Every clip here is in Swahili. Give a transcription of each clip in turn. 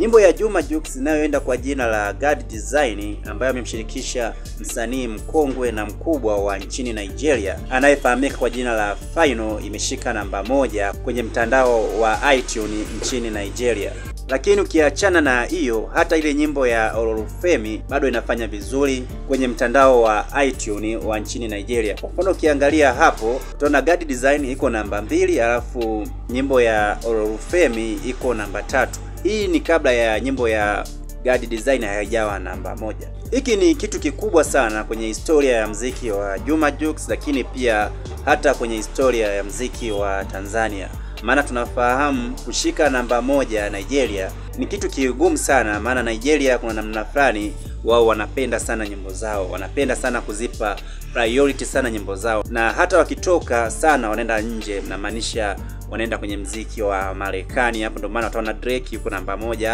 Nyimbo ya Juma Jux inayoenda kwa jina la God Design, ambayo amemshirikisha msanii mkongwe na mkubwa wa nchini Nigeria anayefahamika kwa jina la Final, imeshika namba 1 kwenye mtandao wa iTunes nchini Nigeria. Lakini ukiachana na hiyo, hata ile nyimbo ya Ololufemi bado inafanya vizuri kwenye mtandao wa iTunes wa nchini Nigeria. Kwa mfano ukiangalia hapo, utaona God Design iko namba 2, alafu nyimbo ya Ololufemi iko namba 3. Hii ni kabla ya nyimbo ya God Design haijawa namba 1. Hiki ni kitu kikubwa sana kwenye historia ya muziki wa Juma Jux, lakini pia hata kwenye historia ya muziki wa Tanzania. Maana tunafahamu kushika namba 1 Nigeria ni kitu kigumu sana, maana Nigeria kuna namna fulani wao wanapenda sana nyimbo zao, wanapenda sana kuzipa priority sana nyimbo zao, na hata wakitoka sana wanaenda nje, na maanisha wanaenda kwenye muziki wa Marekani. Hapo ndio maana utaona Drake yuko namba 1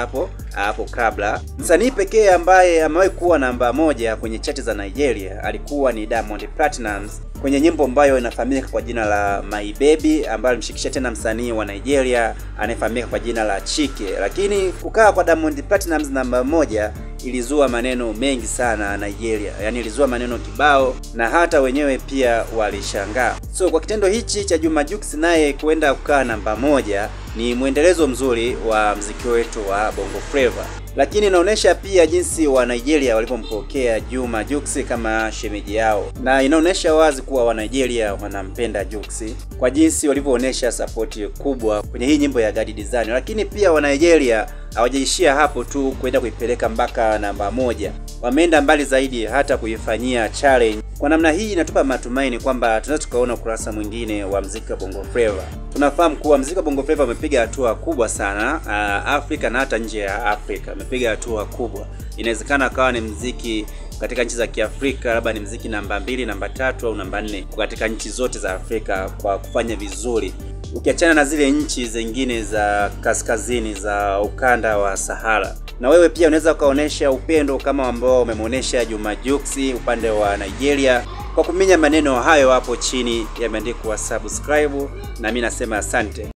hapo kabla. Msanii pekee ambaye amewahi kuwa namba 1 kwenye chati za Nigeria alikuwa ni Diamond Platnumz kwenye nyimbo ambayo inafahamika kwa jina la My Baby, ambayo alimshirikisha tena msanii wa Nigeria anayefahamika kwa jina la Chike. Lakini kukaa kwa Diamond Platnumz namba 1 ilizua maneno mengi sana Nigeria, yani ilizua maneno kibao, na hata wenyewe pia walishangaa. So kwa kitendo hichi cha Juma Jux naye kwenda kukaa namba 1 ni mwendelezo mzuri wa muziki wetu wa Bongo Flava, lakini inaonesha pia jinsi wa Nigeria walipompokea Juma Jux kama shemeji yao, na inaonesha wazi kuwa wa Nigeria wanampenda Jux kwa jinsi walivyoonesha support kubwa kwenye hii nyimbo ya God Design. Lakini pia wa Nigeria hawajaishia hapo tu kwenda kuipeleka mpaka namba 1, wameenda mbali zaidi hata kuifanyia challenge. Kwa namna hii inatupa matumaini kwamba tunaweza tukaona ukurasa mwingine wa muziki wa Bongo Flava. Tunafahamu kuwa muziki wa Bongo Flava umepiga hatua kubwa sana Afrika na hata nje ya Afrika, umepiga hatua kubwa. Inawezekana akawa ni muziki katika nchi za Kiafrika labda ni muziki namba 2, namba 3 au namba 4 katika nchi zote za Afrika kwa kufanya vizuri, ukiachana na zile nchi zingine za kaskazini za ukanda wa Sahara. Na wewe pia unaweza ukaonesha upendo kama ambao umemuonesha Juma Jux upande wa Nigeria kwa kuminya maneno hayo hapo chini yameandikwa subscribe, na mimi nasema asante.